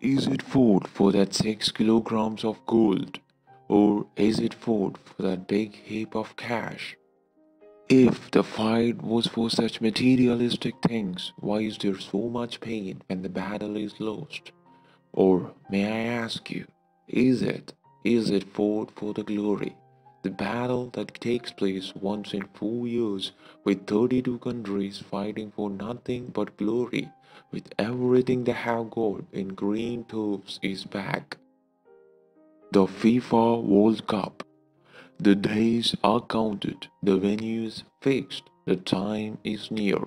Is it food for that 6 kilograms of gold? Or is it food for that big heap of cash? If the fight was for such materialistic things, why is there so much pain when the battle is lost? Or may I ask you, is it? Is it fought for the glory? The battle that takes place once in 4 years with 32 countries fighting for nothing but glory, with everything they have got in green turfs is back. The FIFA World Cup. The days are counted, the venue is fixed, the time is near.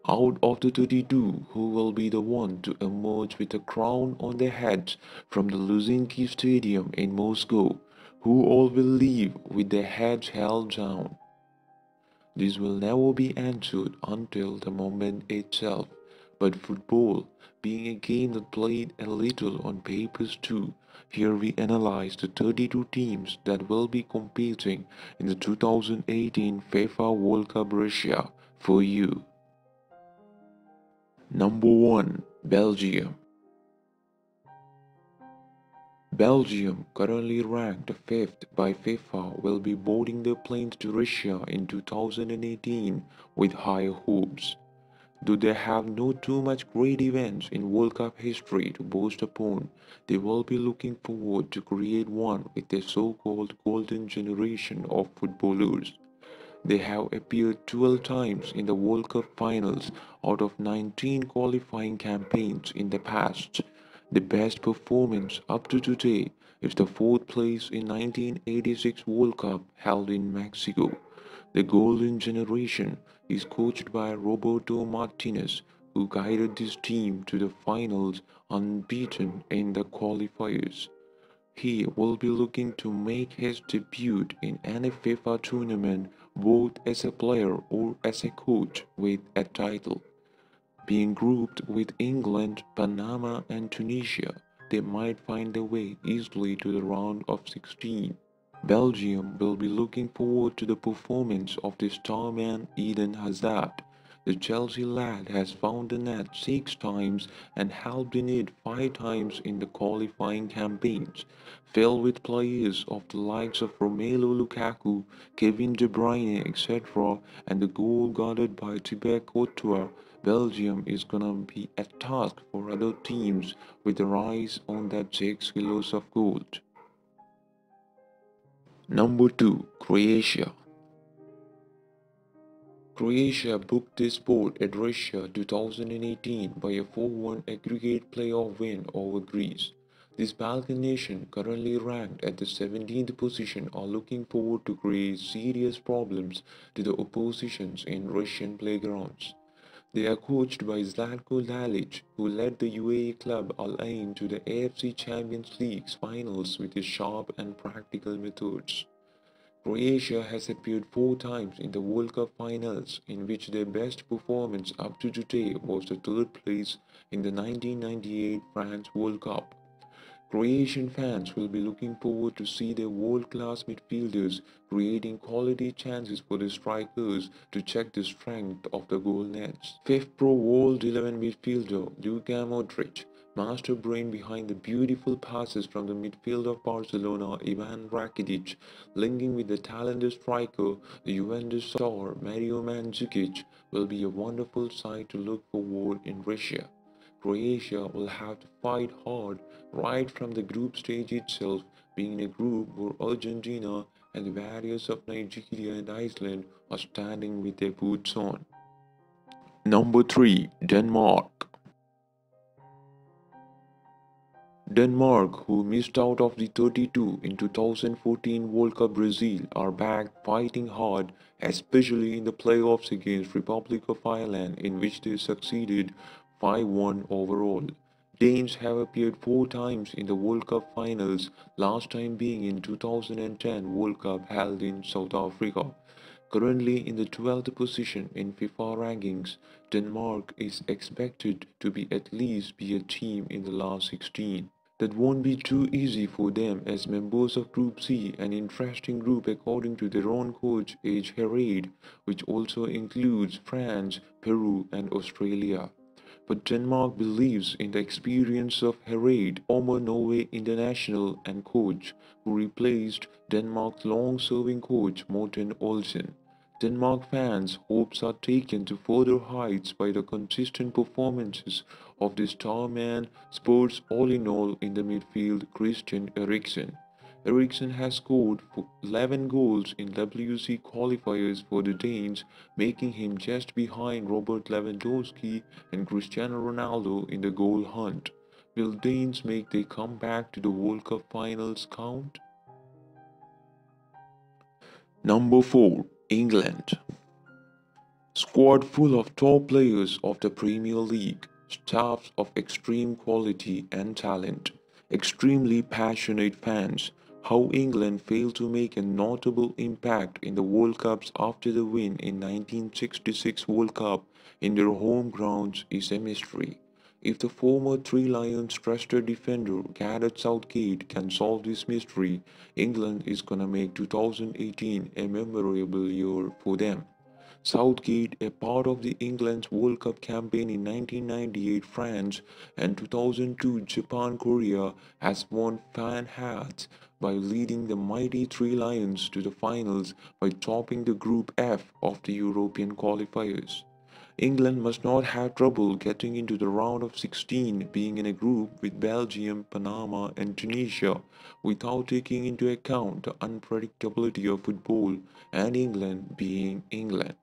Out of the 32, who will be the one to emerge with a crown on their heads from the Luzhniki Stadium in Moscow? Who all will leave with their heads held down? This will never be answered until the moment itself. But football, being a game that played a little on papers too, here we analyze the 32 teams that will be competing in the 2018 FIFA World Cup Russia for you. Number 1. Belgium. Belgium, currently ranked 5th by FIFA, will be boarding their planes to Russia in 2018 with high hopes. Though they have no too much great events in World Cup history to boast upon, they will be looking forward to create one with their so-called golden generation of footballers. They have appeared 12 times in the World Cup finals out of 19 qualifying campaigns in the past. The best performance up to today is the fourth place in 1986 World Cup held in Mexico. The golden generation is coached by Roberto Martinez, who guided this team to the finals unbeaten in the qualifiers. He will be looking to make his debut in any FIFA tournament both as a player or as a coach with a title. Being grouped with England, Panama and Tunisia, they might find their way easily to the round of 16. Belgium will be looking forward to the performance of the starman Eden Hazard. The Chelsea lad has found the net 6 times and helped in it 5 times in the qualifying campaigns. Filled with players of the likes of Romelu Lukaku, Kevin De Bruyne, etc., and the goal guarded by Thibaut Courtois, Belgium is gonna be a task for other teams with their eyes on that 6 kilos of gold. Number 2. Croatia. Croatia booked this spot at Russia 2018 by a 4-1 aggregate playoff win over Greece. This Balkan nation, currently ranked at the 17th position, are looking forward to create serious problems to the oppositions in Russian playgrounds. They are coached by Zlatko Dalic, who led the UAE club Al Ain to the AFC Champions League finals with his sharp and practical methods. Croatia has appeared 4 times in the World Cup finals, in which their best performance up to today was the 3rd place in the 1998 France World Cup. Croatian fans will be looking forward to see their world-class midfielders creating quality chances for the strikers to check the strength of the goal nets. Fifth Pro World 11 midfielder Luka Modric, master brain behind the beautiful passes from the midfield of Barcelona Ivan Rakitic, linking with the talented striker the Juventus star Mario Mandzukic, will be a wonderful sight to look forward in Russia. Croatia will have to fight hard right from the group stage itself, being a group where Argentina and the Warriors of Nigeria and Iceland are standing with their boots on. Number 3. Denmark. Denmark, who missed out of the 32 in 2014 World Cup Brazil, are back fighting hard, especially in the playoffs against Republic of Ireland, in which they succeeded 5-1 overall. Danes have appeared 4 times in the World Cup finals, last time being in 2010 World Cup held in South Africa. Currently in the 12th position in FIFA rankings, Denmark is expected to be at least be a team in the last 16. That won't be too easy for them as members of Group C, an interesting group according to their own coach H. Herade, which also includes France, Peru and Australia. but Denmark believes in the experience of Herred, former Norway international and coach, who replaced Denmark's long-serving coach Morten Olsen. Denmark fans' hopes are taken to further heights by the consistent performances of the star man Spurs all-in-all in the midfield Christian Eriksen. Eriksen has scored 11 goals in WC qualifiers for the Danes, making him just behind Robert Lewandowski and Cristiano Ronaldo in the goal hunt. Will Danes make their comeback to the World Cup finals count? Number 4. England. Squad full of top players of the Premier League, staffs of extreme quality and talent, extremely passionate fans. How England failed to make a notable impact in the World Cups after the win in 1966 World Cup in their home grounds is a mystery. If the former Three Lions trusted defender Gareth Southgate can solve this mystery, England is gonna make 2018 a memorable year for them. Southgate, a part of the England's World Cup campaign in 1998 France and 2002 Japan-Korea, has won fan hearts by leading the mighty Three Lions to the finals by topping the Group F of the European qualifiers. England must not have trouble getting into the round of 16, being in a group with Belgium, Panama, and Tunisia, without taking into account the unpredictability of football and England being England.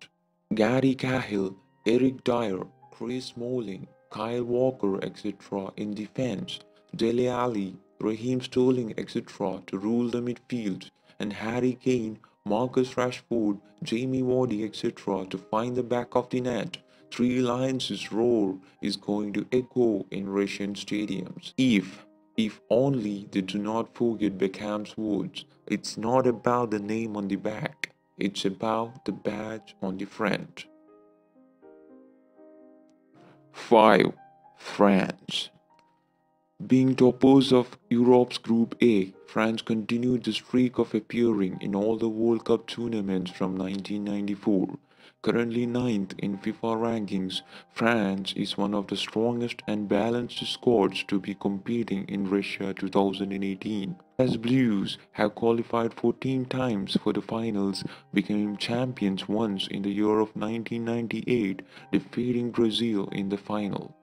Gary Cahill, Eric Dyer, Chris Smalling, Kyle Walker, etc. in defense, Dele Alli, Raheem Sterling, etc. to rule the midfield, and Harry Kane, Marcus Rashford, Jamie Vardy, etc. to find the back of the net. Three Lions' roar is going to echo in Russian stadiums. If only they do not forget Beckham's words, it's not about the name on the back, it's about the badge on the front. 5. France. Being toppers of Europe's Group A, France continued the streak of appearing in all the World Cup tournaments from 1994. Currently ninth in FIFA rankings, France is one of the strongest and balanced squads to be competing in Russia 2018. As Blues have qualified 14 times for the finals, became champions once in the year of 1998, defeating Brazil in the final.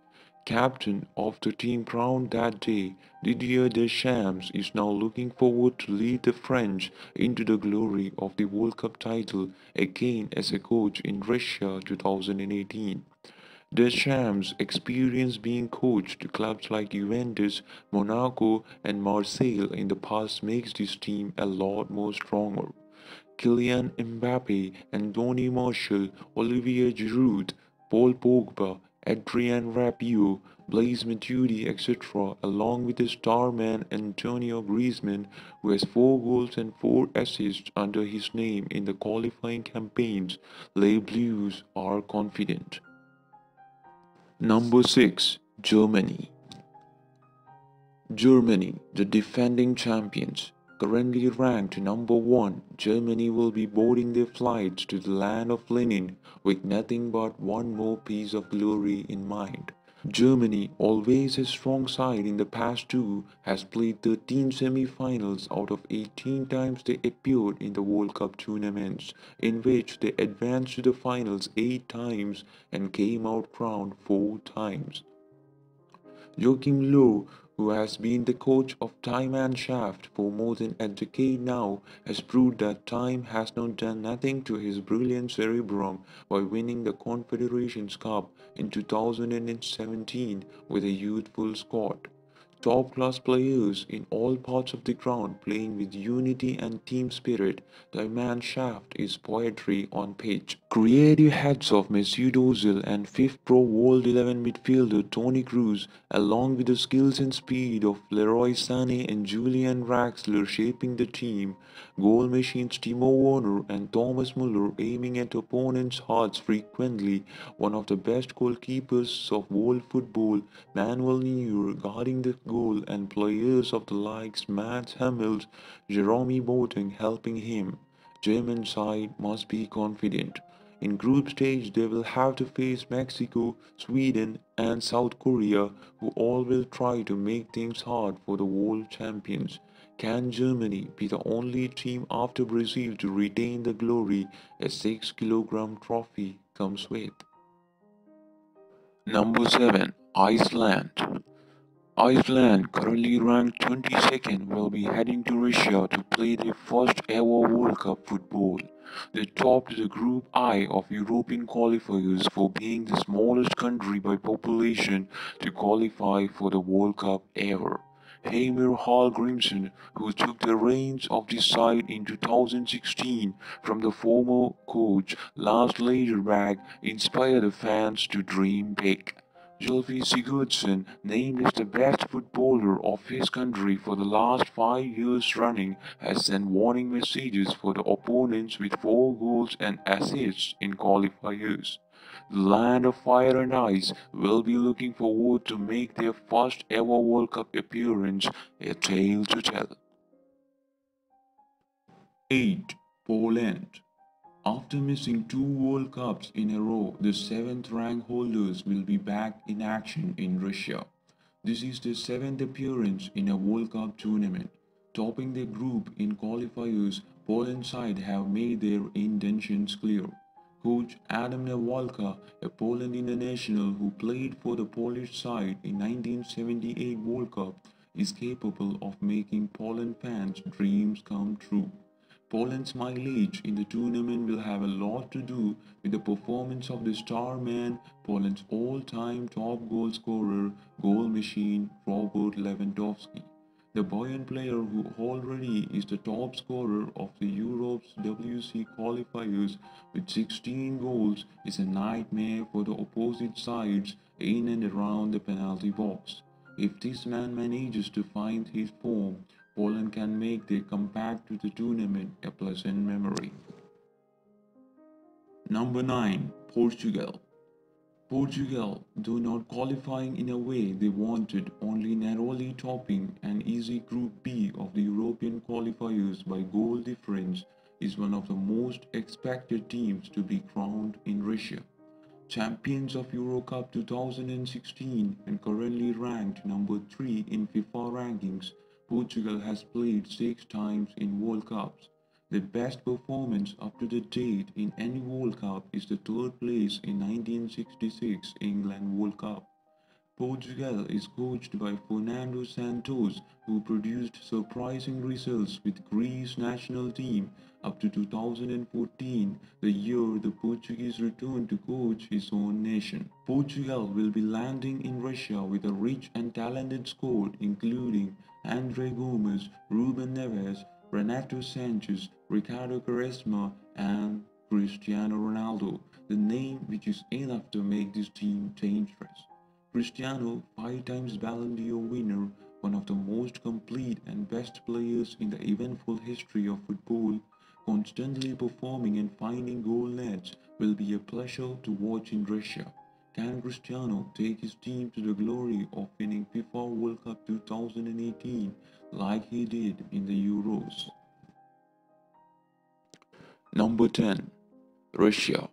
Captain of the team crowned that day, Didier Deschamps is now looking forward to lead the French into the glory of the World Cup title again as a coach in Russia 2018. Deschamps' experience being coached to clubs like Juventus, Monaco, and Marseille in the past makes this team a lot more stronger. Kylian Mbappe, Anthony Martial, Olivier Giroud, Paul Pogba, Adrien Rabiot, Blaise Matuidi, etc., along with the star man Antonio Griezmann, who has 4 goals and 4 assists under his name in the qualifying campaigns, Les Bleus are confident. Number 6. Germany. Germany, the defending champions. Currently ranked number 1, Germany will be boarding their flights to the land of Lenin with nothing but one more piece of glory in mind. Germany, always a strong side in the past too, has played 13 semi-finals out of 18 times they appeared in the World Cup tournaments, in which they advanced to the finals 8 times and came out crowned 4 times. Joachim Löw, who has been the coach of Die Mannschaft for more than a decade now, has proved that time has not done nothing to his brilliant cerebrum by winning the Confederations Cup in 2017 with a youthful squad. Top-class players in all parts of the ground playing with unity and team spirit, the Mannschaft is poetry on pitch. Creative heads of Mesut Ozil and fifth Pro World 11 midfielder Toni Kroos, along with the skills and speed of Leroy Sané and Julian Draxler shaping the team, goal machines Timo Werner and Thomas Muller aiming at opponents' hearts frequently, one of the best goalkeepers of world football, Manuel Neuer guarding the goal, and players of the likes Mats Hummels, Jerome Boateng helping him. German side must be confident. In group stage, they will have to face Mexico, Sweden, and South Korea, who all will try to make things hard for the world champions. Can Germany be the only team after Brazil to retain the glory a 6 kilogram trophy comes with? Number 7. Iceland. Iceland, currently ranked 22nd, will be heading to Russia to play their first ever World Cup football. They topped the Group I of European qualifiers for being the smallest country by population to qualify for the World Cup ever. Heimir Hallgrimsson, who took the reins of the side in 2016 from the former coach Lars Lagerbäck, inspired the fans to dream big. Gylfi Sigurdsson, named as the best footballer of his country for the last 5 years running, has sent warning messages for the opponents with 4 goals and assists in qualifiers. The Land of Fire and Ice will be looking forward to make their first ever World Cup appearance a tale to tell. 8. Poland. After missing 2 World Cups in a row, the 7th rank holders will be back in action in Russia. This is their 7th appearance in a World Cup tournament. Topping their group in qualifiers, Poland's side have made their intentions clear. Coach Adam Nawalka, a Poland international who played for the Polish side in 1978 World Cup, is capable of making Poland fans' dreams come true. Poland's mileage in the tournament will have a lot to do with the performance of the star man, Poland's all-time top goal scorer, goal machine Robert Lewandowski. The buoyant player who already is the top scorer of the Europe's WC qualifiers with 16 goals is a nightmare for the opposite sides in and around the penalty box. If this man manages to find his form, Poland can make their comeback to the tournament a pleasant memory. Number 9. Portugal. Portugal, though not qualifying in a way they wanted, only narrowly topping an easy Group B of the European qualifiers by goal difference, is one of the most expected teams to be crowned in Russia. Champions of Euro Cup 2016 and currently ranked number 3 in FIFA rankings, Portugal has played 6 times in World Cups. The best performance up to the date in any World Cup is the 3rd place in 1966 England World Cup. Portugal is coached by Fernando Santos, who produced surprising results with Greece national team up to 2014, the year the Portuguese returned to coach his own nation. Portugal will be landing in Russia with a rich and talented squad including Andre Gomes, Ruben Neves, Renato Sanchez, Ricardo Quaresma, and Cristiano Ronaldo, the name which is enough to make this team dangerous. Cristiano, 5 times Ballon d'Or winner, one of the most complete and best players in the eventful history of football, constantly performing and finding goal nets, will be a pleasure to watch in Russia. Can Cristiano take his team to the glory of winning FIFA World Cup 2018 like he did in the Euros? Number 10. Russia.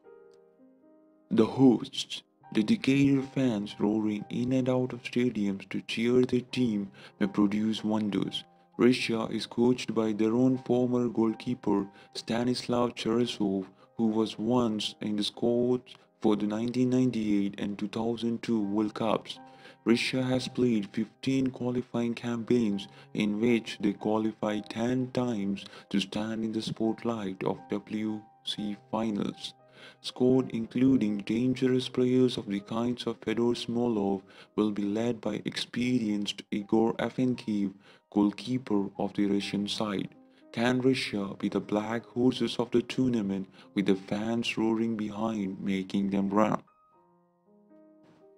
The hosts, dedicated fans roaring in and out of stadiums to cheer their team, may produce wonders. Russia is coached by their own former goalkeeper Stanislav Cherysov, who was once in the squad for the 1998 and 2002 World Cups. Russia has played 15 qualifying campaigns in which they qualified 10 times to stand in the spotlight of WC finals. Squad including dangerous players of the kinds of Fedor Smolov will be led by experienced Igor Afenkiv, goalkeeper of the Russian side. Can Russia be the black horses of the tournament with the fans roaring behind making them run?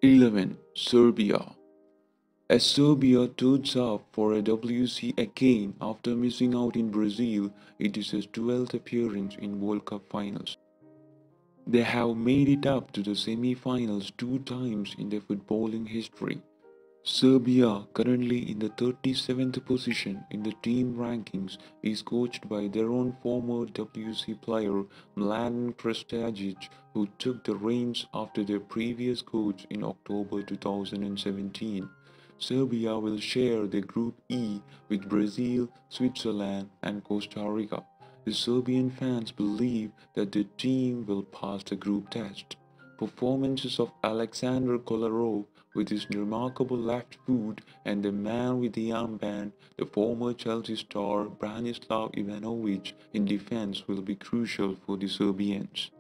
11. Serbia. As Serbia turns up for a WC again after missing out in Brazil, it is its 12th appearance in World Cup finals. They have made it up to the semi-finals 2 times in their footballing history. Serbia, currently in the 37th position in the team rankings, is coached by their own former WC player Mladen Krstajic, who took the reins after their previous coach in October 2017. Serbia will share the Group E with Brazil, Switzerland, and Costa Rica. The Serbian fans believe that the team will pass the group test. Performances of Alexander Kolarov with his remarkable left foot and the man with the armband, the former Chelsea star Branislav Ivanovic in defense will be crucial for the Serbians.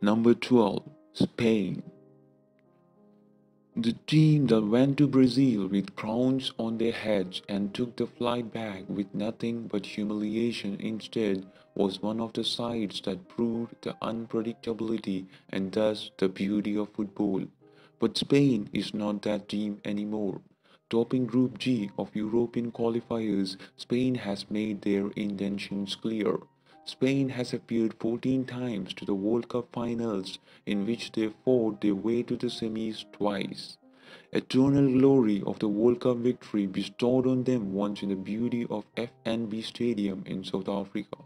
Number 12. Spain. The team that went to Brazil with crowns on their heads and took the flight back with nothing but humiliation instead was one of the sides that proved the unpredictability and thus the beauty of football. But Spain is not that team anymore. Topping Group G of European qualifiers, Spain has made their intentions clear. Spain has appeared 14 times to the World Cup finals, in which they fought their way to the semis twice. Eternal glory of the World Cup victory bestowed on them once in the beauty of FNB Stadium in South Africa.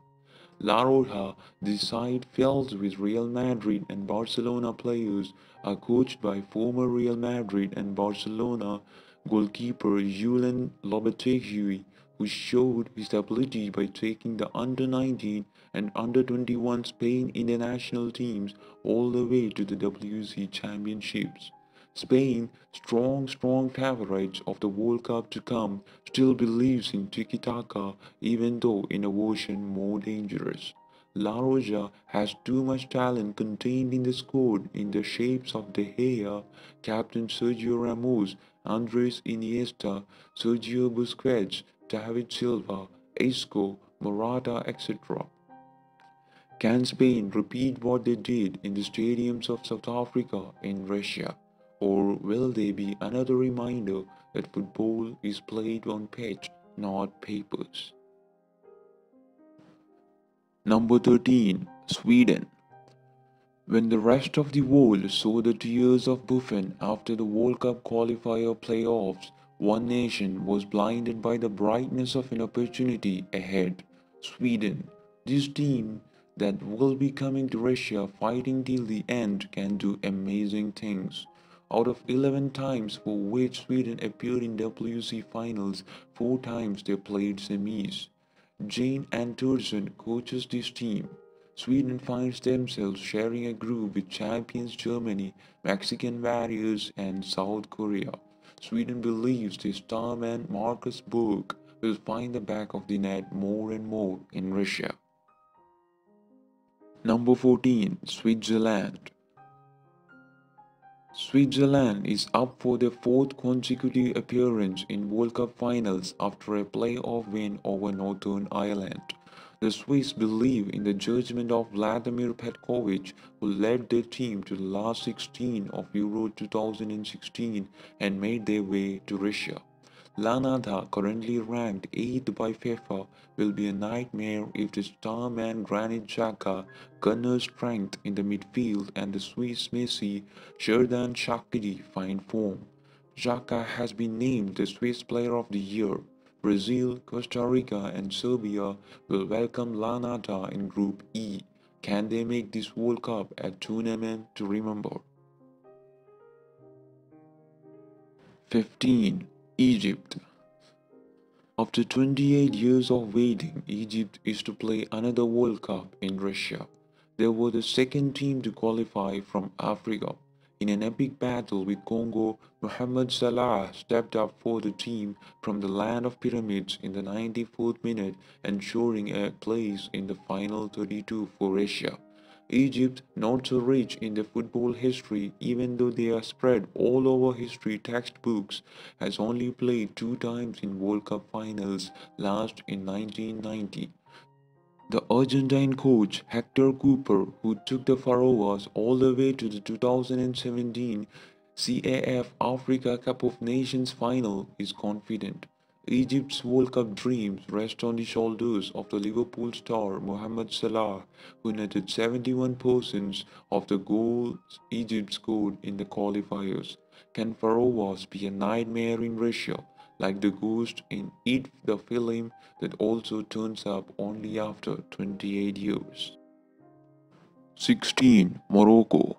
La Roja, the side filled with Real Madrid and Barcelona players, are coached by former Real Madrid and Barcelona goalkeeper Julen Lopetegui, who showed his ability by taking the under-19 and under-21 Spain international teams all the way to the WC Championships. Spain, strong favorites of the World Cup to come, still believes in tiki-taka even though in a version more dangerous. La Roja has too much talent contained in the squad in the shapes of De Gea, Captain Sergio Ramos, Andres Iniesta, Sergio Busquets, David Silva, Isco, Morata, etc. Can Spain repeat what they did in the stadiums of South Africa and Russia? Or will they be another reminder that football is played on pitch, not papers? Number 13. Sweden. When the rest of the world saw the tears of Buffon after the World Cup qualifier playoffs, one nation was blinded by the brightness of an opportunity ahead. Sweden. This team that will be coming to Russia fighting till the end can do amazing things. Out of 11 times for which Sweden appeared in WC finals, 4 times they played semis. Jane Andersson coaches this team. Sweden finds themselves sharing a group with champions Germany, Mexican Warriors, and South Korea. Sweden believes the starman Marcus Berg will find the back of the net more and more in Russia. Number 14. Switzerland. Switzerland is up for their 4th consecutive appearance in World Cup finals after a playoff win over Northern Ireland. The Swiss believe in the judgment of Vladimir Petkovic, who led their team to the last 16 of Euro 2016 and made their way to Russia. Lanada, currently ranked 8th by FIFA, will be a nightmare if the starman Granit Xhaka, Gunner's strength in the midfield and the Swiss Messi, Xherdan Shaqiri find form. Xhaka has been named the Swiss Player of the Year. Brazil, Costa Rica and Serbia will welcome Lanada in Group E. Can they make this World Cup a tournament to remember? 15. Egypt. After 28 years of waiting, Egypt is to play another World Cup in Russia. They were the second team to qualify from Africa. In an epic battle with Congo, Mohamed Salah stepped up for the team from the land of pyramids in the 94th minute, ensuring a place in the final 32 for Russia. Egypt, not so rich in their football history even though they are spread all over history textbooks, has only played 2 times in World Cup finals, last in 1990. The Argentine coach Hector Cooper, who took the Pharaohs all the way to the 2017 CAF Africa Cup of Nations final, is confident. Egypt's World Cup dreams rest on the shoulders of the Liverpool star Mohamed Salah, who netted 71% of the goals Egypt scored in the qualifiers. Can Farovas be a nightmare in Russia, like the ghost in It the film that also turns up only after 28 years? 16. Morocco.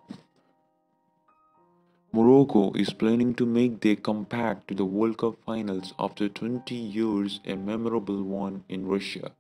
Morocco is planning to make their comeback to the World Cup finals after 20 years, a memorable one in Russia.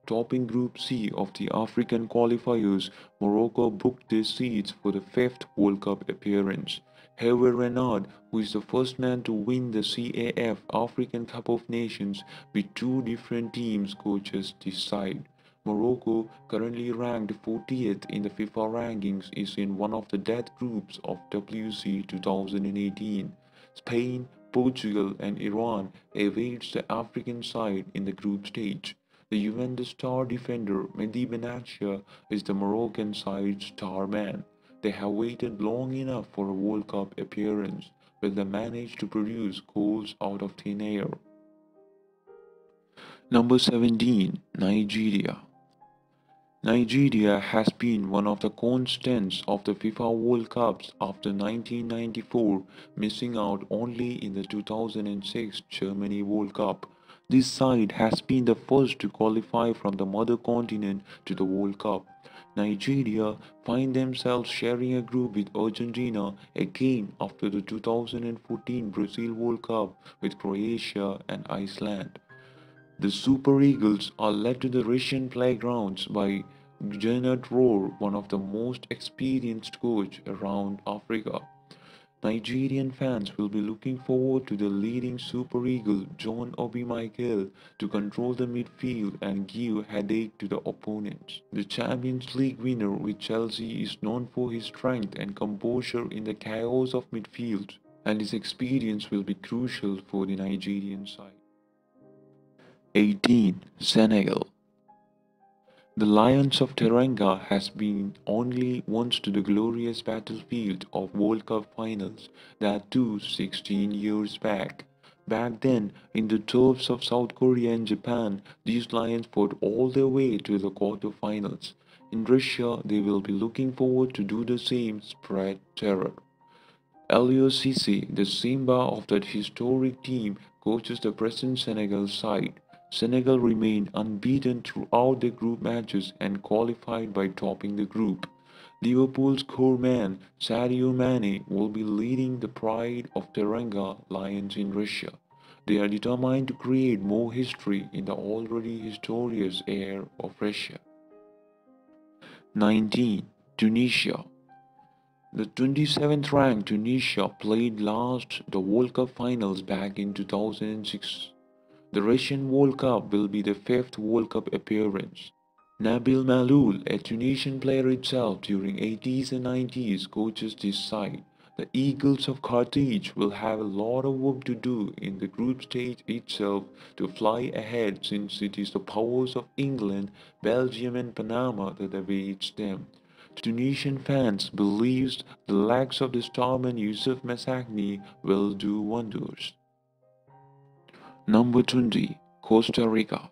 Topping Group C of the African qualifiers, Morocco booked their seats for the fifth World Cup appearance. Hervé Renard, who is the first man to win the CAF African Cup of Nations with two different teams, coaches this side. Morocco, currently ranked 40th in the FIFA rankings, is in one of the death groups of WC 2018. Spain, Portugal, and Iran awaits the African side in the group stage. The Juventus star defender Mehdi Benatia is the Moroccan side's star man. They have waited long enough for a World Cup appearance. Will they manage to produce goals out of thin air? Number 17. Nigeria. Nigeria has been one of the constants of the FIFA World Cups after 1994, missing out only in the 2006 Germany World Cup. This side has been the first to qualify from the mother continent to the World Cup. Nigeria find themselves sharing a group with Argentina again after the 2014 Brazil World Cup with Croatia and Iceland. The Super Eagles are led to the Russian playgrounds by Gennard Rohr, one of the most experienced coach around Africa. Nigerian fans will be looking forward to the leading Super Eagle John Obi Mikel to control the midfield and give headache to the opponents. The Champions League winner with Chelsea is known for his strength and composure in the chaos of midfield, and his experience will be crucial for the Nigerian side. 18. Senegal. The Lions of Teranga has been only once to the glorious battlefield of World Cup finals, that too 16 years back. Back then, in the turfs of South Korea and Japan, these Lions fought all their way to the quarterfinals. In Russia, they will be looking forward to do the same, spread terror. Aliou Cisse, the Simba of that historic team, coaches the present Senegal side. Senegal remained unbeaten throughout their group matches and qualified by topping the group. Liverpool's core man, Sadio Mane, will be leading the pride of Teranga Lions in Russia. They are determined to create more history in the already historious air of Russia. 19. Tunisia. The 27th ranked Tunisia played last the World Cup finals back in 2006. The Russian World Cup will be the fifth World Cup appearance. Nabil Maloul, a Tunisian player itself during 80s and 90s, coaches this side. The Eagles of Carthage will have a lot of work to do in the group stage itself to fly ahead, since it is the powers of England, Belgium and Panama that awaits them. Tunisian fans believe the legs of the starman Youssef Massagni will do wonders. Number 20. Costa Rica.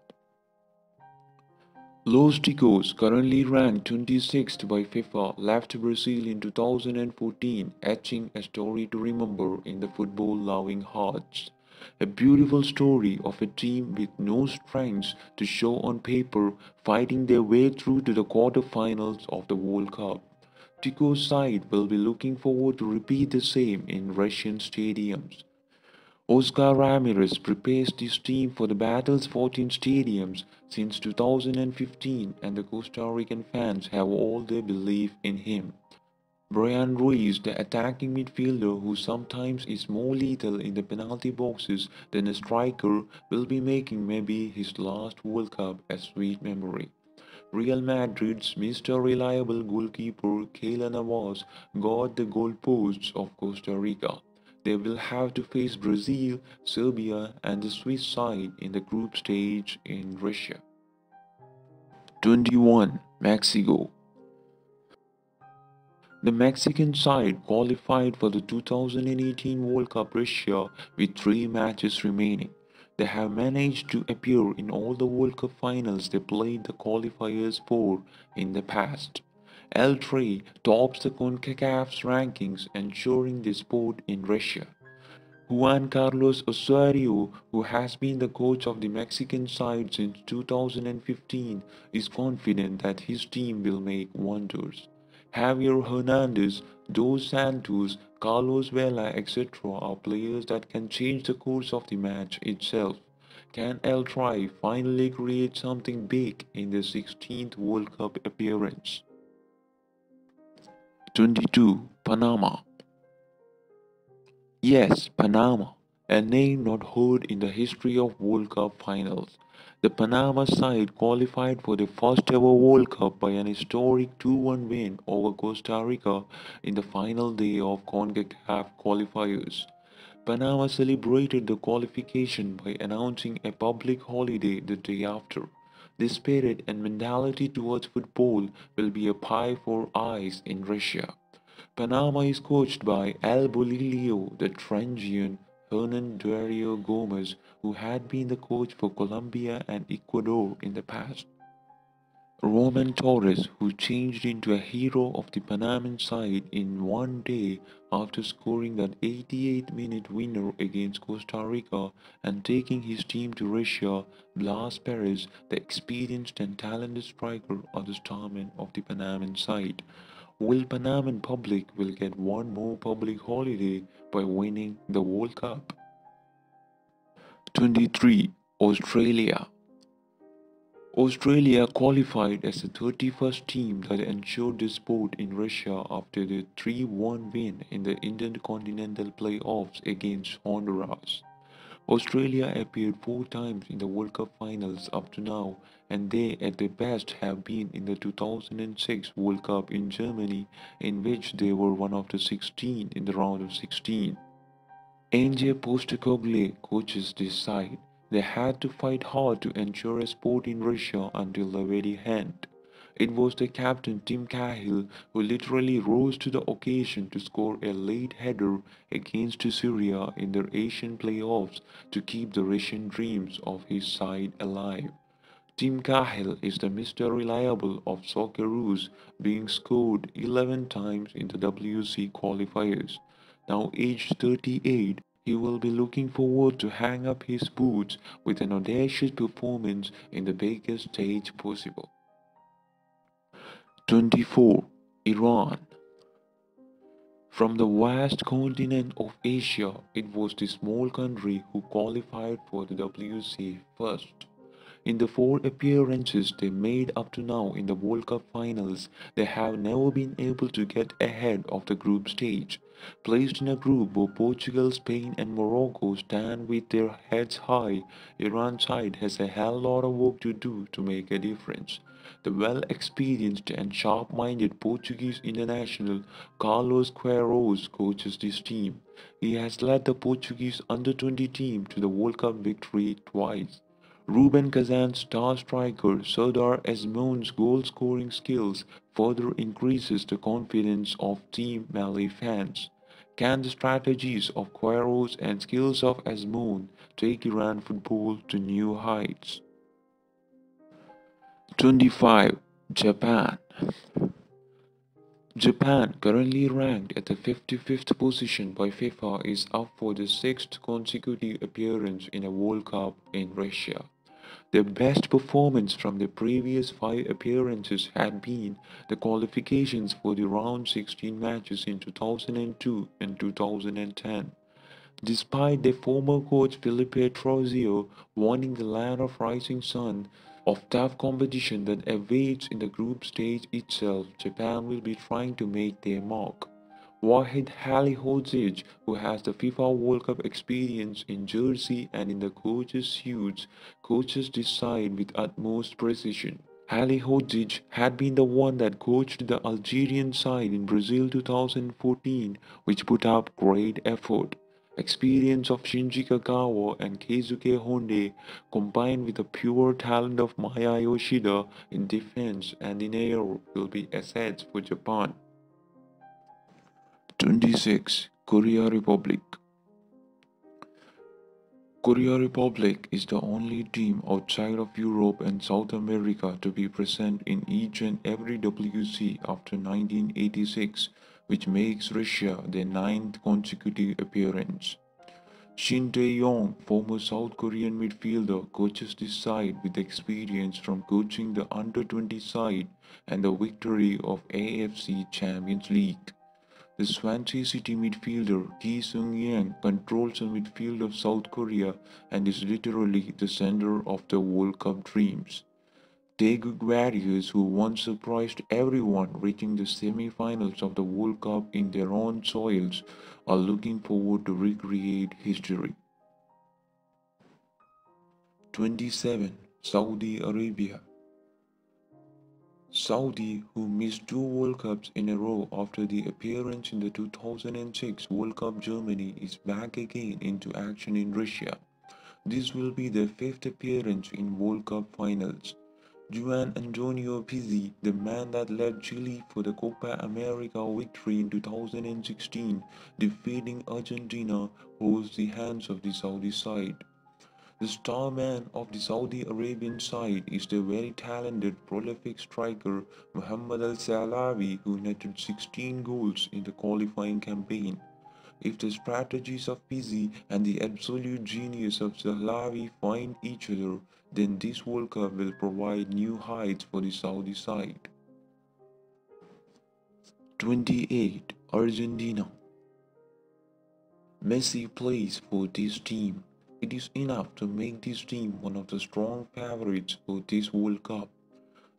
Los Ticos, currently ranked 26th by FIFA, left Brazil in 2014, etching a story to remember in the football-loving hearts. A beautiful story of a team with no strengths to show on paper, fighting their way through to the quarterfinals of the World Cup. Tico's side will be looking forward to repeat the same in Russian stadiums. Oscar Ramirez prepares this team for the battles fought in stadiums since 2015, and the Costa Rican fans have all their belief in him. Brian Ruiz, the attacking midfielder who sometimes is more lethal in the penalty boxes than a striker, will be making maybe his last World Cup a sweet memory. Real Madrid's Mr. Reliable goalkeeper Keylor Navas got the goalposts of Costa Rica. They will have to face Brazil, Serbia and the Swiss side in the group stage in Russia. 21. Mexico. The Mexican side qualified for the 2018 World Cup Russia with 3 matches remaining. They have managed to appear in all the World Cup finals they played the qualifiers for in the past. L3 tops the CONCACAF's rankings, ensuring the sport in Russia. Juan Carlos Osorio, who has been the coach of the Mexican side since 2015, is confident that his team will make wonders. Javier Hernandez, Dos Santos, Carlos Vela, etc. are players that can change the course of the match itself. Can El Tri finally create something big in their 16th World Cup appearance? 22. Panama. Yes, Panama, a name not heard in the history of World Cup finals. The Panama side qualified for the first ever World Cup by an historic 2-1 win over Costa Rica in the final day of CONCACAF qualifiers. Panama celebrated the qualification by announcing a public holiday the day after. The spirit and mentality towards football will be a pie for eyes in Russia. Panama is coached by El Bolillo, the Transian Hernan Dario Gomez, who had been the coach for Colombia and Ecuador in the past. Roman Torres, who changed into a hero of the Panaman side in one day after scoring that 88-minute winner against Costa Rica and taking his team to Russia. Blas Perez, the experienced and talented striker, are the starmen of the Panaman side. Will Panaman public will get one more public holiday by winning the World Cup? 23. Australia. Australia qualified as the 31st team that ensured the sport in Russia after the 3-1 win in the Intercontinental Playoffs against Honduras. Australia appeared 4 times in the World Cup finals up to now, and they at their best have been in the 2006 World Cup in Germany, in which they were one of the 16 in the round of 16. Ange Postecoglou coaches this side. They had to fight hard to ensure a spot in Russia until the very end. It was the captain Tim Cahill who literally rose to the occasion to score a late header against Syria in their Asian playoffs to keep the Russian dreams of his side alive. Tim Cahill is the Mr. Reliable of Socceroos, being scored 11 times in the WC qualifiers. Now aged 38, he will be looking forward to hang up his boots with an audacious performance in the biggest stage possible. 24. Iran. From the vast continent of Asia, it was the small country who qualified for the WC first. In the 4 appearances they made up to now in the World Cup finals, they have never been able to get ahead of the group stage. Placed in a group where Portugal, Spain and Morocco stand with their heads high, Iran's side has a hell lot of work to do to make a difference. The well-experienced and sharp-minded Portuguese international Carlos Queiroz coaches this team. He has led the Portuguese under-20 team to the World Cup victory twice. Ruben Kazan's star striker Serdar Azmoun's goal-scoring skills further increases the confidence of Team Mali fans. Can the strategies of Queiroz and skills of Azmoun take Iran football to new heights? 25. Japan. Japan, currently ranked at the 55th position by FIFA, is up for the 6th consecutive appearance in a World Cup in Russia. Their best performance from the previous 5 appearances had been the qualifications for the round 16 matches in 2002 and 2010. Despite their former coach Felipe Trozio warning the land of rising sun of tough competition that awaits in the group stage itself, Japan will be trying to make their mark. Wahid Halilhodžić, who has the FIFA World Cup experience in jersey and in the coach's suits, coaches this side with utmost precision. Halilhodžić had been the one that coached the Algerian side in Brazil 2014, which put up great effort. Experience of Shinji Kagawa and Keisuke Honda, combined with the pure talent of Maya Yoshida in defense and in air, will be assets for Japan. 26. Korea Republic. Korea Republic is the only team outside of Europe and South America to be present in each and every WC after 1986, which makes Russia their ninth consecutive appearance. Shin Tae-yong, former South Korean midfielder, coaches this side with experience from coaching the under-20 side and the victory of AFC Champions League. The Swansea City midfielder Ki Sung-yang controls the midfield of South Korea and is literally the center of the World Cup dreams. Daegu Warriors, who once surprised everyone reaching the semi-finals of the World Cup in their own soils, are looking forward to recreate history. 27. Saudi Arabia. Saudi, who missed two World Cups in a row after the appearance in the 2006 World Cup Germany, is back again into action in Russia. This will be their fifth appearance in World Cup finals. Juan Antonio Pizzi, the man that led Chile for the Copa America victory in 2016, defeating Argentina, holds the hands of the Saudi side. The star man of the Saudi Arabian side is the very talented, prolific striker Mohamed Al-Salawi, who netted 16 goals in the qualifying campaign. If the strategies of Pizzi and the absolute genius of Zahlawi find each other, then this World Cup will provide new heights for the Saudi side. 28. Argentina. Messi plays for this team. It is enough to make this team one of the strong favorites for this World Cup.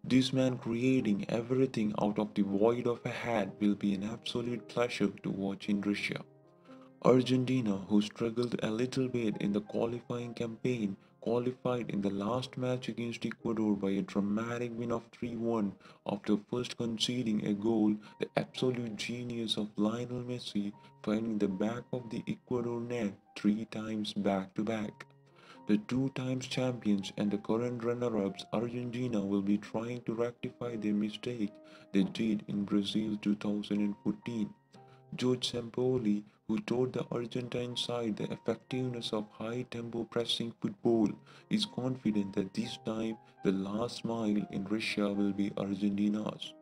This man creating everything out of the void of a hat will be an absolute pleasure to watch in Russia. Argentina, who struggled a little bit in the qualifying campaign, qualified in the last match against Ecuador by a dramatic win of 3-1 after first conceding a goal, the absolute genius of Lionel Messi finding the back of the Ecuador net three times back to back. The two times champions and the current runner-ups Argentina will be trying to rectify their mistake they did in Brazil 2014. George Sampaoli, who taught the Argentine side the effectiveness of high-tempo pressing football, is confident that this time the last mile in Russia will be Argentina's.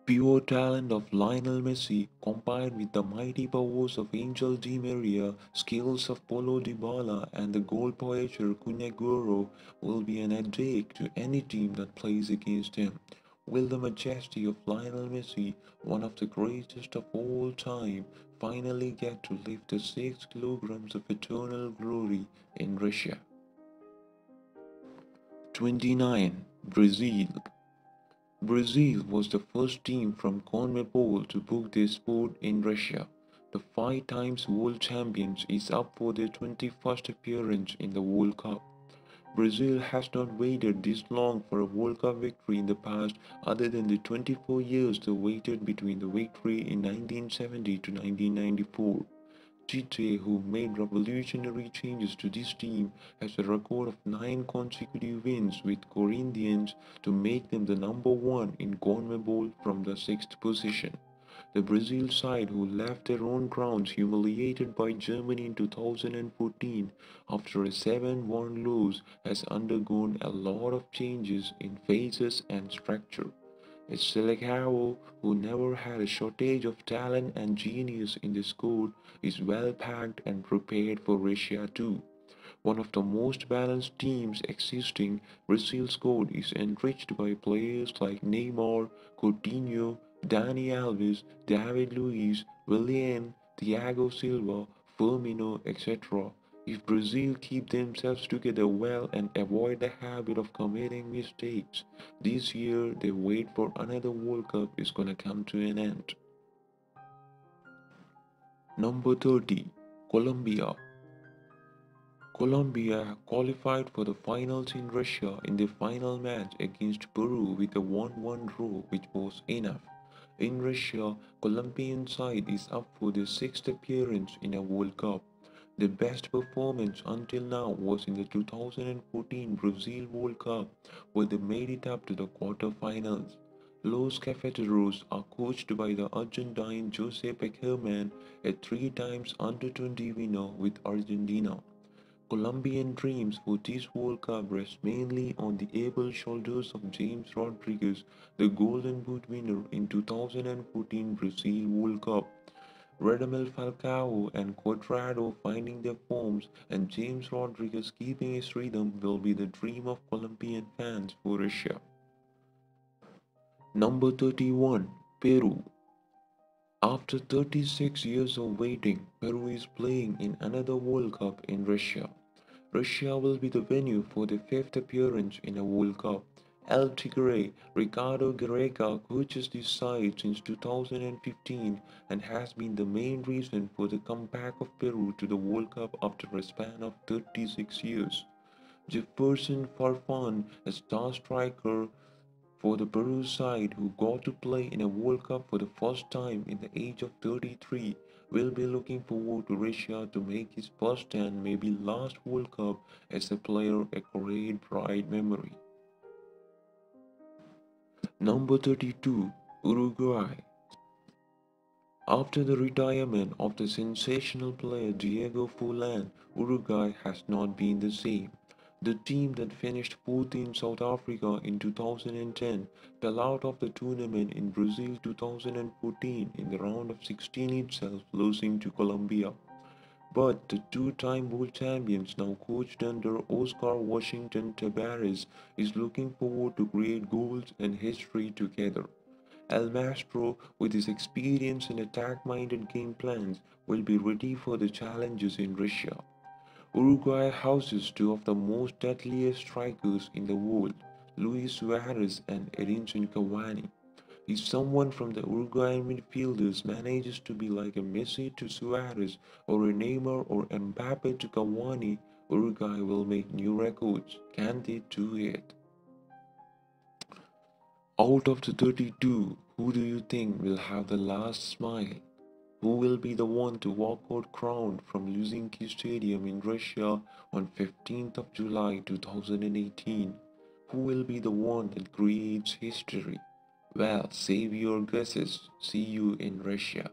Pure talent of Lionel Messi, combined with the mighty powers of Angel Di Maria, skills of Paulo Dybala, and the goal poacher Kun Aguero, will be an headache to any team that plays against him. Will the majesty of Lionel Messi, one of the greatest of all time, finally get to lift the 6 kilograms of eternal glory in Russia? 29. Brazil. Brazil was the first team from CONMEBOL to book their sport in Russia. The 5 times world champions is up for their 21st appearance in the World Cup. Brazil has not waited this long for a World Cup victory in the past other than the 24 years they waited between the victory in 1970 to 1994. Tite, who made revolutionary changes to this team, has a record of 9 consecutive wins with Corinthians to make them the number 1 in CONMEBOL from the 6th position. The Brazil side, who left their own grounds humiliated by Germany in 2014 after a 7-1 loss, has undergone a lot of changes in faces and structure. A Selecao, who never had a shortage of talent and genius in the squad, is well packed and prepared for Russia too. One of the most balanced teams existing, Brazil's squad is enriched by players like Neymar, Coutinho, Dani Alves, David Luiz, Willian, Thiago Silva, Firmino, etc. If Brazil keep themselves together well and avoid the habit of committing mistakes, this year their wait for another World Cup is gonna come to an end. Number 30. Colombia. Colombia qualified for the finals in Russia in the final match against Peru with a 1-1 draw, which was enough. In Russia, Colombian side is up for their 6th appearance in a World Cup. Their best performance until now was in the 2014 Brazil World Cup, where they made it up to the quarterfinals. Los Cafeteros are coached by the Argentine Jose Pekerman, a 3 times under-20 winner with Argentina. Colombian dreams for this World Cup rest mainly on the able shoulders of James Rodriguez, the Golden Boot winner in 2014 Brazil World Cup. Radamel Falcao and Cuadrado finding their forms and James Rodriguez keeping his rhythm will be the dream of Colombian fans for Russia. Number 31. Peru. After 36 years of waiting, Peru is playing in another World Cup in Russia. Russia will be the venue for the fifth appearance in a World Cup. El Tigre Ricardo Gareca coaches this side since 2015 and has been the main reason for the comeback of Peru to the World Cup after a span of 36 years. Jefferson Farfan, a star striker for the Peru side who got to play in a World Cup for the first time in the age of 33, will be looking forward to Russia to make his first and maybe last World Cup as a player a great bright memory. Number 32. Uruguay. After the retirement of the sensational player Diego Forlan, Uruguay has not been the same. The team that finished fourth in South Africa in 2010 fell out of the tournament in Brazil 2014 in the round of 16 itself, losing to Colombia. But the two-time world champions, now coached under Oscar Washington Tabares, is looking forward to great goals and history together. El Maestro, with his experience and attack-minded game plans, will be ready for the challenges in Russia. Uruguay houses two of the most deadliest strikers in the world, Luis Suarez and Edinson Cavani. If someone from the Uruguayan midfielders manages to be like a Messi to Suarez or a Neymar or Mbappe to Cavani, Uruguay will make new records. Can they do it? Out of the 32, who do you think will have the last smile? Who will be the one to walk out crowned from Luzhniki Stadium in Russia on 15th of July 2018? Who will be the one that creates history? Well, save your guesses. See you in Russia.